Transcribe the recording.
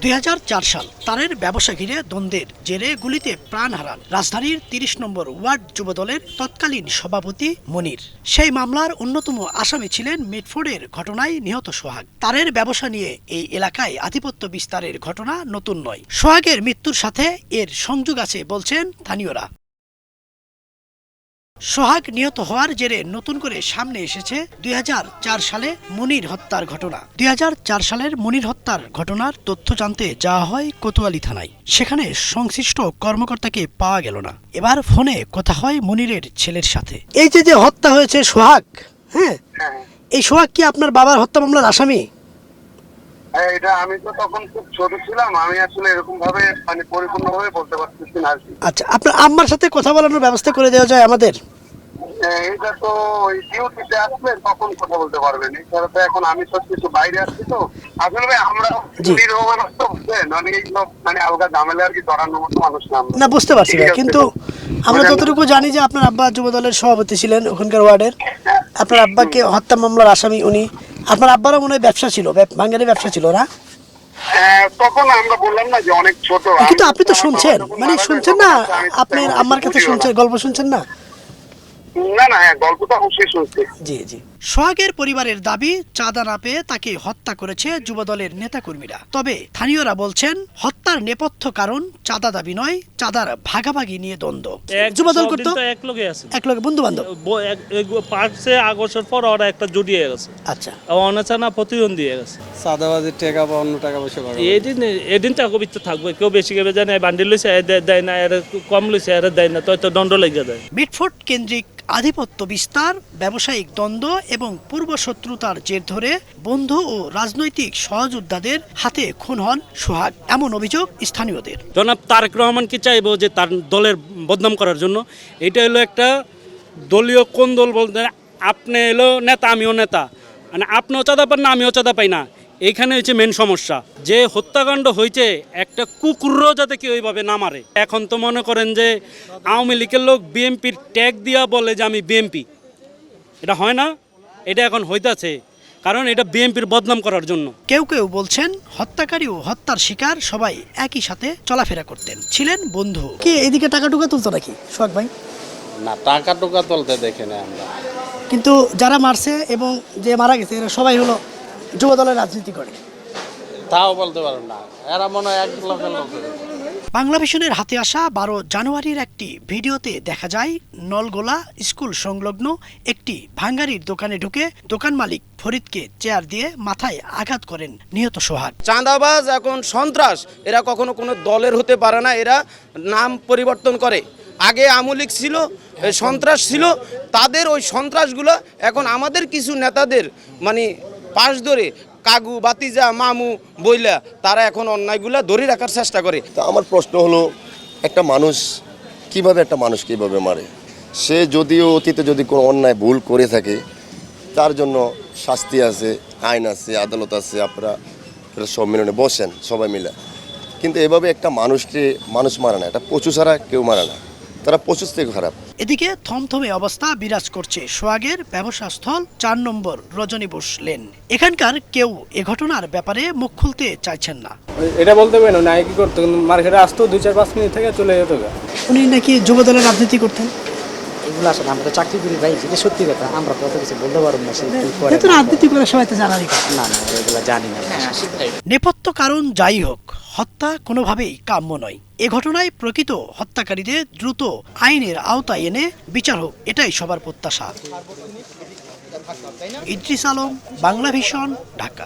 2004 সাল তারের ব্যবসা ঘিরে দ্বন্দ্বের জেরে গুলিতে প্রাণ হারান রাজধানীর 30 নম্বর ওয়ার্ড যুবদলের তৎকালীন সভাপতি মনির। সেই মামলার অন্যতম আসামি ছিলেন মিটফোর্ডের ঘটনায় নিহত সোহাগ। তারের ব্যবসা নিয়ে এই এলাকায় আধিপত্য বিস্তারের ঘটনা নতুন নয়। সোহাগের মৃত্যুর সাথে এর সংযোগ আছে বলছেন স্থানীয়রা। সোহাগ নিহত হওয়ার জেরে নতুন করে সামনে এসেছে 2004 সালে মনির হত্যার ঘটনা। 2004 সালের মনির হত্যার ঘটনার তথ্য জানতে যাওয়া হয় কোতোয়ালি থানায়। সেখানে সংশ্লিষ্ট কর্মকর্তাকে পাওয়া গেল না। এবার ফোনে কথা হয় মনিরের ছেলের সাথে। এই যে হত্যা হয়েছে সোহাগ, হ্যাঁ, এই সোহাগ কি আপনার বাবার হত্যা মামলার আসামি? এটা আমি তো তখন খুব ছোট ছিলাম, আমি আসলে এরকম ভাবে পরিপূর্ণভাবে বলতে পারতেছি না। আচ্ছা, আপনার আম্মার সাথে কথা বলানোর ব্যবস্থা করে দেওয়া যায় আমাদের? এটা তো ওই ডিউটিতে আসলে তখন কথা বলতে পারবেন। এছাড়া তো এখন আমি সব কিছু বাইরে আসছি, তো আসলে আমরা মানে আলগা ঝামেলা আর কি ধরানোর মতো মানুষ না। বুঝতে পারছি ভাই, কিন্তু আমরা যতটুকু জানি যে আপনার আব্বা যুবদলের সভাপতি ছিলেন ওখানকার ওয়ার্ডের। আপনার আব্বাকে হত্যা মামলার আসামি উনি। আপনার আব্বারও মনে হয় ব্যবসা ছিল, বাঙালি ব্যবসা ছিল না? তখন আমরা বললাম না যে অনেক ছোট। কিন্তু আপনি তো শুনছেন, মানে শুনছেন না, আপনার আম্মার কাছে শুনছেন, গল্প শুনছেন না? না, গল্পটা অবশ্যই শুনছি। জি। সোহাগের পরিবারের দাবি, চাঁদা না পেয়ে তাকে হত্যা করেছে যুবদলের নেতাকর্মীরা। তবে স্থানীয়রা বলছেন হত্যার নেপথ্য কারণ চাঁদা দাবি নয়, চাঁদার ভাগাভাগি নিয়ে দ্বন্দ্ব। যুবদল করতো এক লগে বন্ধু বান্ধব, পারছে আগস্টের পর ওরা একটা জড়িয়ে গেছে। আচ্ছা, অনাচানা প্রতিদ্বন্দ্বী হয়ে গেছে। চাঁদাবাজির টাকা বা অন্য টাকা পয়সা এদিন টাকা বিত্ত থাকবে, কেউ বেশি কেবে জানে বান্ডিল লইছে দেয় না, এর কম লইছে এর দেয় না, তো দণ্ড লেগে যায়। মিটফোর্ড কেন্দ্রিক আধিপত্য বিস্তার, ব্যবসায়িক দ্বন্দ্ব এবং পূর্ব শত্রুতার জের ধরে বন্ধু ও রাজনৈতিক সহযোদ্ধাদের হাতে খুন হন সোহাগ, এমন অভিযোগ স্থানীয়দের। জনাব তারেক রহমানকে চাইবো যে তার দলের বদনাম করার জন্য। এটা হলো একটা দলীয় কোন দল বলতে, আপনি এলো নেতা আমিও নেতা, মানে আপনিও চাঁদা পান না আমিও চাঁদা পাই না। এইখানে হচ্ছে মেন সমস্যা, যে হত্যাকাণ্ড হয়েছে একটা কুকুরও যাতে কেউ ওইভাবে না মারে। এখন তো মনে করেন যে আওয়ামী লীগের লোক বিএনপির ট্যাগ দিয়া বলে যে আমি বিএনপি, এটা হয় না, এটা এখন হইতাছে, কারণ এটা বিএনপির বদনাম করার জন্য। কেউ বলছেন হত্যাকারী ও হত্যার শিকার সবাই একই সাথে চলাফেরা করতেন, ছিলেন বন্ধু। কি এদিকে টাকা টুকা তুলতো নাকি সোহাগ ভাই? না, টাকা টুকা তুলতে দেখে না আমরা। কিন্তু যারা মারছে এবং যে মারা গেছে এরা সবাই হলো যুবদলের রাজনীতি করে, তাও বলতে পারো না, এরা মনে হয় এক লোকের লোক। বাংলাভিশনের হাতে আসা 12 জানুয়ারির একটি ভিডিওতে দেখা যায় নলগোলা স্কুল সংলগ্ন একটি ভাঙ্গারির দোকানে ঢুকে দোকান মালিক ফরিদকে চেয়ার দিয়ে মাথায় আঘাত করেন নিহত সোহাগ। চাঁদাবাজ এখন সন্ত্রাস, এরা কখনো কোনো দলের হতে পারে না, এরা নাম পরিবর্তন করে। আগে আওয়ামী লীগ ছিল, সন্ত্রাস ছিল, তাদের ওই সন্ত্রাসগুলো এখন আমাদের কিছু নেতাদের মানে পাশ ধরে কাগু বাতিজা মামু বইলা তারা এখন অন্যায়গুলা ধরে রাখার চেষ্টা করে। তা আমার প্রশ্ন হলো, একটা মানুষ কিভাবে মারে? সে যদিও অতীতে যদি কোনো অন্যায় ভুল করে থাকে তার জন্য শাস্তি আছে, আইন আছে, আদালত আছে, আপনারা সম্মেলনে বসেন সবাই মিলে। কিন্তু এভাবে একটা মানুষকে মানুষ মারে না, এটা পশু ছাড়া কেউ মারে না, তারা পশুর থেকে খারাপ। এদিকে থমথমে অবস্থা বিরাজ করছে সোহাগের ব্যবসা স্থল 4 নম্বর রজনী বোস লেন। এখানকার কেউ এ ঘটনার ব্যাপারে মুখ খুলতে চাইছেন না। এটা বলতে পারেন না কি করতো, মার্কেটে আসতো 2-4-5 মিনিট থেকে চলে যেত। উনি নাকি যুবদলের রাজনীতি করতেন। এগুলো আসলে আমরা তো চাকরি করি ভাই, যেটা সত্যি কথা, আমরা তো অত কিছু বলতে পারবো না। রাজনীতি করে সবাই তো জানারই কথা। না, এগুলো জানি না। নেপথ্য কারণ যাই হোক, হত্যা কোনোভাবেই কাম্য নয়। এ ঘটনায় প্রকৃত হত্যাকারীদের দ্রুত আইনের আওতায় এনে বিচার হোক, এটাই সবার প্রত্যাশা। ইদ্রিস আলম, বাংলাভিশন, ঢাকা।